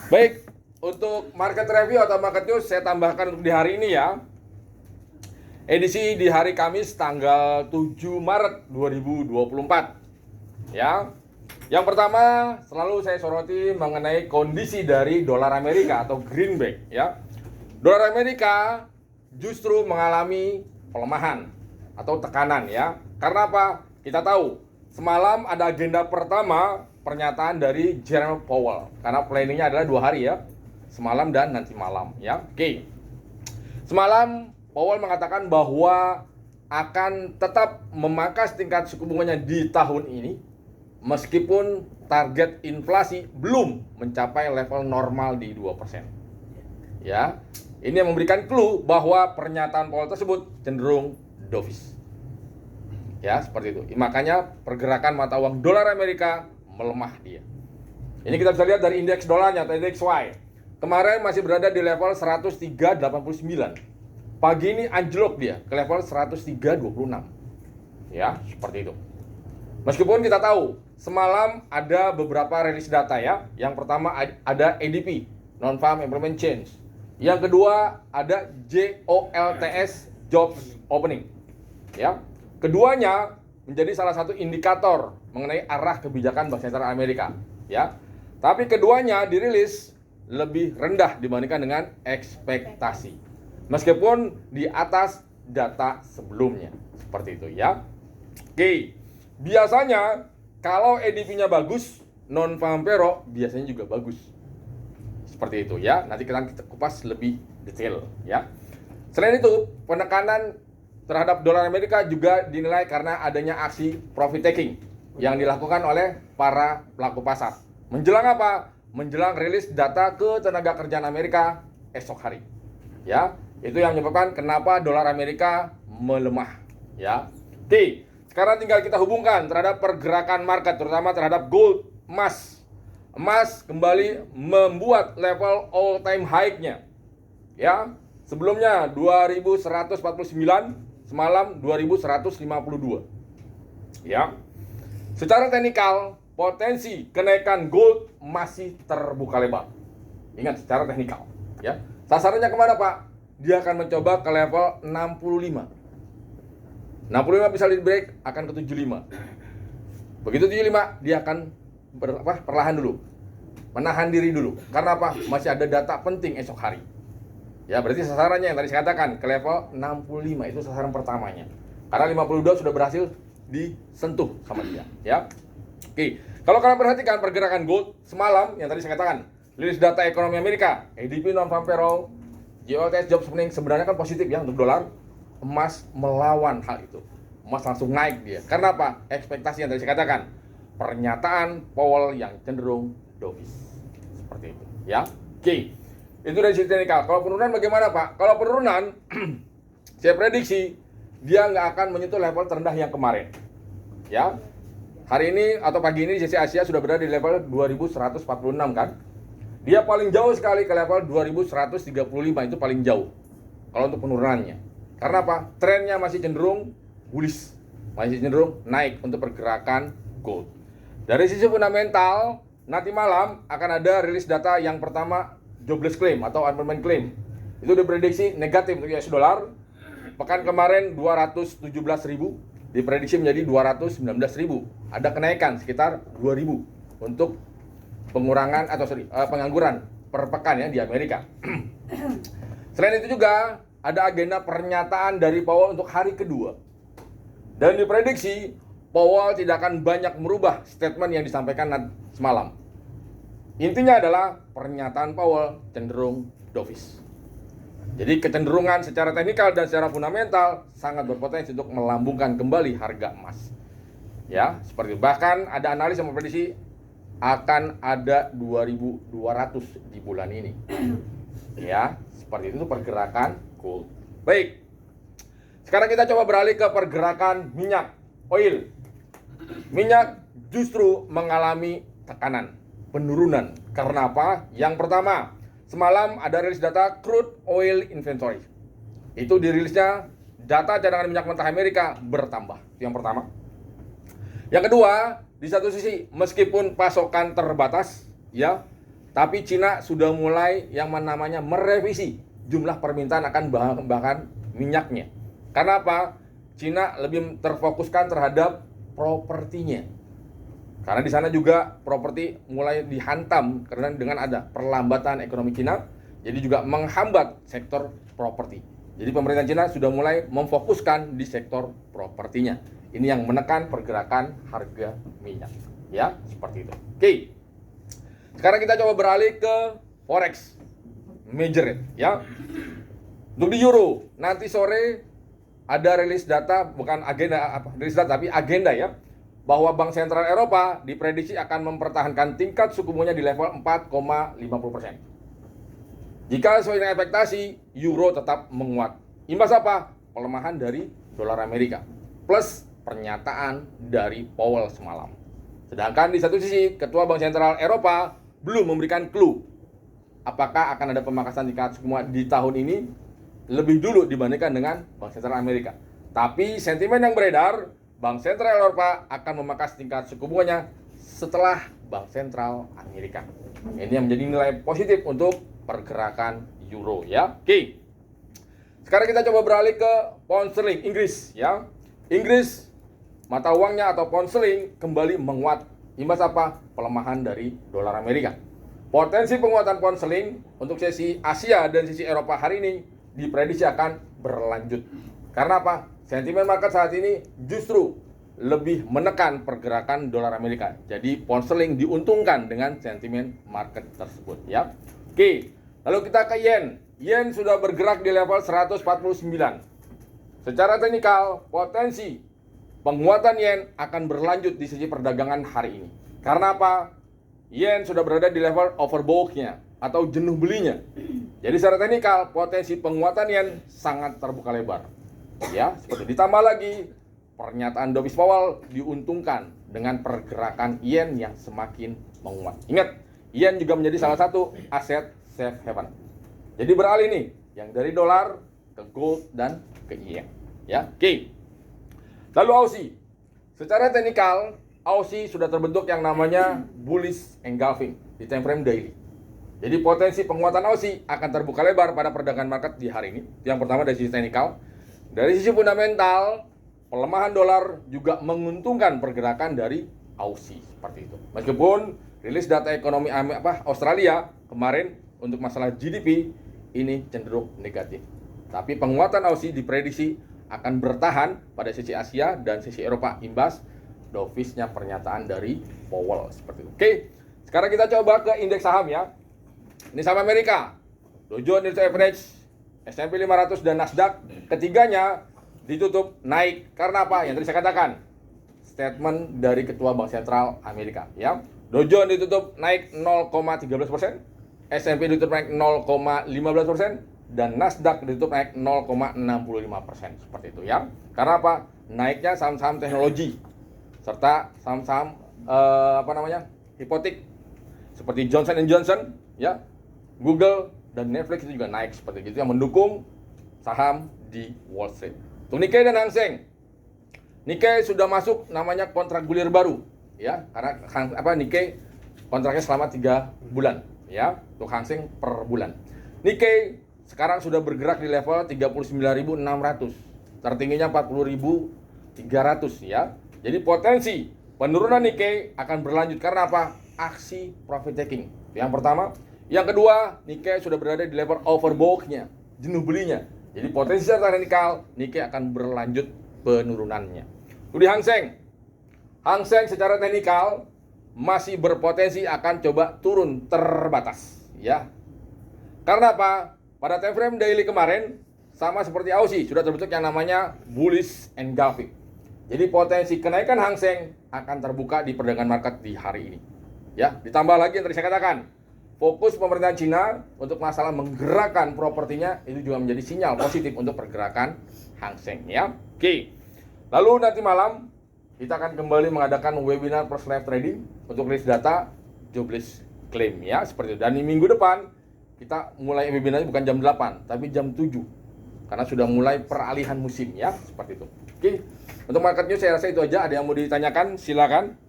Baik, untuk market review atau market news saya tambahkan untuk di hari ini ya. Edisi di hari Kamis tanggal 7 Maret 2024. Ya. Yang pertama, selalu saya soroti mengenai kondisi dari dolar Amerika atau greenback ya. Dolar Amerika justru mengalami pelemahan atau tekanan ya. Karena apa? Kita tahu semalam ada agenda pertama pernyataan dari Jerome Powell, karena planningnya adalah 2 hari ya, semalam dan nanti malam ya. Oke. Semalam Powell mengatakan bahwa akan tetap memangkas tingkat suku bunganya di tahun ini meskipun target inflasi belum mencapai level normal di 2%. Ya. Ini yang memberikan clue bahwa pernyataan Powell tersebut cenderung dovish. Ya, seperti itu. Makanya pergerakan mata uang dolar Amerika melemah dia. Ini kita bisa lihat dari indeks dolarnya atau indeks Y. Kemarin masih berada di level 103.89. Pagi ini anjlok dia ke level 103.26. Ya, seperti itu. Meskipun kita tahu semalam ada beberapa rilis data ya. Yang pertama ada ADP, Non-Farm Employment Change. Yang kedua ada JOLTS, Jobs Opening. Ya. Keduanya menjadi salah satu indikator mengenai arah kebijakan Bank Sentral Amerika, ya. Tapi keduanya dirilis lebih rendah dibandingkan dengan ekspektasi. Meskipun di atas data sebelumnya. Seperti itu ya. Oke. Biasanya kalau ADP-nya bagus, non-farm payroll biasanya juga bagus. Seperti itu ya. Nanti kita kupas lebih detail ya. Selain itu, penekanan terhadap dolar Amerika juga dinilai karena adanya aksi profit taking yang dilakukan oleh para pelaku pasar. Menjelang apa? Menjelang rilis data ketenagakerjaan Amerika esok hari. Ya, itu yang menyebabkan kenapa dolar Amerika melemah. Ya. Oke, sekarang tinggal kita hubungkan terhadap pergerakan market, terutama terhadap gold, emas. Emas kembali membuat level all time high-nya. Ya, sebelumnya 2149, semalam 2152. Ya. Secara teknikal, potensi kenaikan gold masih terbuka lebar. Ingat, secara teknikal, ya. Sasarannya kemana, Pak? Dia akan mencoba ke level 65. 65 bisa lead break, akan ke 75. Begitu 75, dia akan perlahan dulu. Menahan diri dulu. Karena apa? Masih ada data penting esok hari. Ya, berarti sasarannya yang tadi saya katakan ke level 65 itu sasaran pertamanya. Karena 52 sudah berhasil disentuh sama dia, ya. Oke, kalau kalian perhatikan pergerakan gold semalam yang tadi saya katakan, rilis data ekonomi Amerika, ADP non-farm payroll, JOLTS jobs opening sebenarnya kan positif ya untuk dolar. Emas melawan hal itu. Emas langsung naik dia. Karena apa? Ekspektasi yang tadi saya katakan, pernyataan Powell yang cenderung dovish. Seperti itu, ya. Oke. Itu dari sisi teknikal. Kalau penurunan bagaimana, Pak? Kalau penurunan, saya prediksi dia nggak akan menyentuh level terendah yang kemarin. Ya, hari ini atau pagi ini sesi Asia sudah berada di level 2146 kan? Dia paling jauh sekali ke level 2135, itu paling jauh. Kalau untuk penurunannya. Karena apa? Trennya masih cenderung bullish, masih cenderung naik untuk pergerakan gold. Dari sisi fundamental, nanti malam akan ada rilis data yang pertama, jobless claim atau unemployment claim. Itu diprediksi negatif untuk US dollar. Pekan kemarin 217.000, diprediksi menjadi 219.000. Ada kenaikan sekitar 2.000 untuk pengurangan atau pengangguran per pekan ya di Amerika. Selain itu juga ada agenda pernyataan dari Powell untuk hari kedua. Dan diprediksi Powell tidak akan banyak merubah statement yang disampaikan semalam. Intinya adalah pernyataan Powell cenderung dovish. Jadi kecenderungan secara teknikal dan secara fundamental sangat berpotensi untuk melambungkan kembali harga emas. Ya, seperti bahkan ada analis yang memprediksi akan ada 2.200 di bulan ini. Ya, seperti itu pergerakan gold. Baik. Sekarang kita coba beralih ke pergerakan minyak, oil. Minyak justru mengalami tekanan, penurunan. Karena apa? Yang pertama, semalam ada rilis data crude oil inventory. Itu dirilisnya data cadangan minyak mentah Amerika bertambah. Itu yang pertama. Yang kedua, di satu sisi meskipun pasokan terbatas, ya, Tapi Cina sudah mulai yang namanya merevisi jumlah permintaan akan bahan minyaknya. Karena apa? Cina lebih terfokuskan terhadap propertinya. Karena di sana juga properti mulai dihantam karena dengan ada perlambatan ekonomi Cina, jadi juga menghambat sektor properti. Jadi pemerintah Cina sudah mulai memfokuskan di sektor propertinya. Ini yang menekan pergerakan harga minyak. Ya, seperti itu. Oke. Sekarang kita coba beralih ke forex major rate, ya. Untuk di euro, nanti sore ada rilis data, bukan agenda rilis data tapi agenda ya, bahwa Bank Sentral Eropa diprediksi akan mempertahankan tingkat suku bunganya di level 4,50%. Jika sesuai dengan ekspektasi, euro tetap menguat. Imbas apa? Pelemahan dari dolar Amerika plus pernyataan dari Powell semalam. Sedangkan di satu sisi, Ketua Bank Sentral Eropa belum memberikan clue apakah akan ada pemangkasan tingkat suku bunga di tahun ini lebih dulu dibandingkan dengan Bank Sentral Amerika. Tapi sentimen yang beredar, Bank Sentral Eropa akan memangkas tingkat suku bunganya setelah Bank Sentral Amerika. Ini yang menjadi nilai positif untuk pergerakan euro ya. Oke. Sekarang kita coba beralih ke pound sterling Inggris ya. Inggris mata uangnya atau pound sterling kembali menguat. Imbas apa? Pelemahan dari dolar Amerika. Potensi penguatan pound sterling untuk sesi Asia dan sesi Eropa hari ini diprediksi akan berlanjut. Karena apa? Sentimen market saat ini justru lebih menekan pergerakan dolar Amerika. Jadi pound sterling diuntungkan dengan sentimen market tersebut ya. Oke, lalu kita ke yen. Yen sudah bergerak di level 149. Secara teknikal, potensi penguatan yen akan berlanjut di sesi perdagangan hari ini. Karena apa? Yen sudah berada di level overbought-nya atau jenuh belinya. Jadi secara teknikal, potensi penguatan yen sangat terbuka lebar. Ya, seperti ditambah lagi pernyataan Dovish Powell diuntungkan dengan pergerakan yen yang semakin menguat. Ingat, yen juga menjadi salah satu aset safe haven. Jadi beralih nih, yang dari dolar ke gold dan ke yen. Ya, oke. Lalu Aussie. Secara teknikal, Aussie sudah terbentuk yang namanya bullish engulfing di time frame daily. Jadi potensi penguatan Aussie akan terbuka lebar pada perdagangan market di hari ini. Yang pertama dari sisi teknikal. Dari sisi fundamental, pelemahan dolar juga menguntungkan pergerakan dari Aussie seperti itu. Meskipun rilis data ekonomi Australia kemarin untuk masalah GDP ini cenderung negatif. Tapi penguatan Aussie diprediksi akan bertahan pada sisi Asia dan sisi Eropa imbas dovish-nya pernyataan dari Powell seperti itu. Oke, sekarang kita coba ke indeks saham ya. Ini saham Amerika, Dow Jones Industrial Average, S&P 500 dan Nasdaq, ketiganya ditutup naik karena apa? Yang tadi saya katakan, statement dari Ketua Bank Sentral Amerika ya. Dow Jones ditutup naik 0,13%, S&P ditutup naik 0,15%, dan Nasdaq ditutup naik 0,65% seperti itu ya. Karena apa? Naiknya saham-saham teknologi serta saham-saham hipotek seperti Johnson & Johnson ya, Google dan Netflix itu juga naik seperti itu yang mendukung saham di Wall Street. Untuk Nikkei dan Hang Seng, Nikkei sudah masuk namanya kontrak gulir baru ya, karena Nikkei kontraknya selama 3 bulan ya, untuk Hang Seng per bulan. Nikkei sekarang sudah bergerak di level 39.600, tertingginya 40.300 ya. Jadi potensi penurunan Nikkei akan berlanjut karena apa? Aksi profit taking. Yang pertama, yang kedua, Nikkei sudah berada di level overbought-nya, jenuh belinya. Jadi potensi secara teknikal Nikkei akan berlanjut penurunannya. Lalu di Hang Seng. Hang Seng secara teknikal masih berpotensi akan coba turun terbatas ya. Karena apa? Pada time frame daily kemarin sama seperti Aussie sudah terbentuk yang namanya bullish engulfing. Jadi potensi kenaikan Hang Seng akan terbuka di perdagangan market di hari ini. Ya, ditambah lagi yang tadi saya katakan, fokus pemerintahan Cina untuk masalah menggerakkan propertinya itu juga menjadi sinyal positif untuk pergerakan Hang Seng ya. Oke. Lalu nanti malam kita akan kembali mengadakan webinar plus live trading untuk rilis data jobless claim ya, seperti itu. Dan di minggu depan kita mulai webinarnya bukan jam 8 tapi jam 7 karena sudah mulai peralihan musim ya, seperti itu. Oke. Untuk market news saya rasa itu aja. Ada yang mau ditanyakan silakan.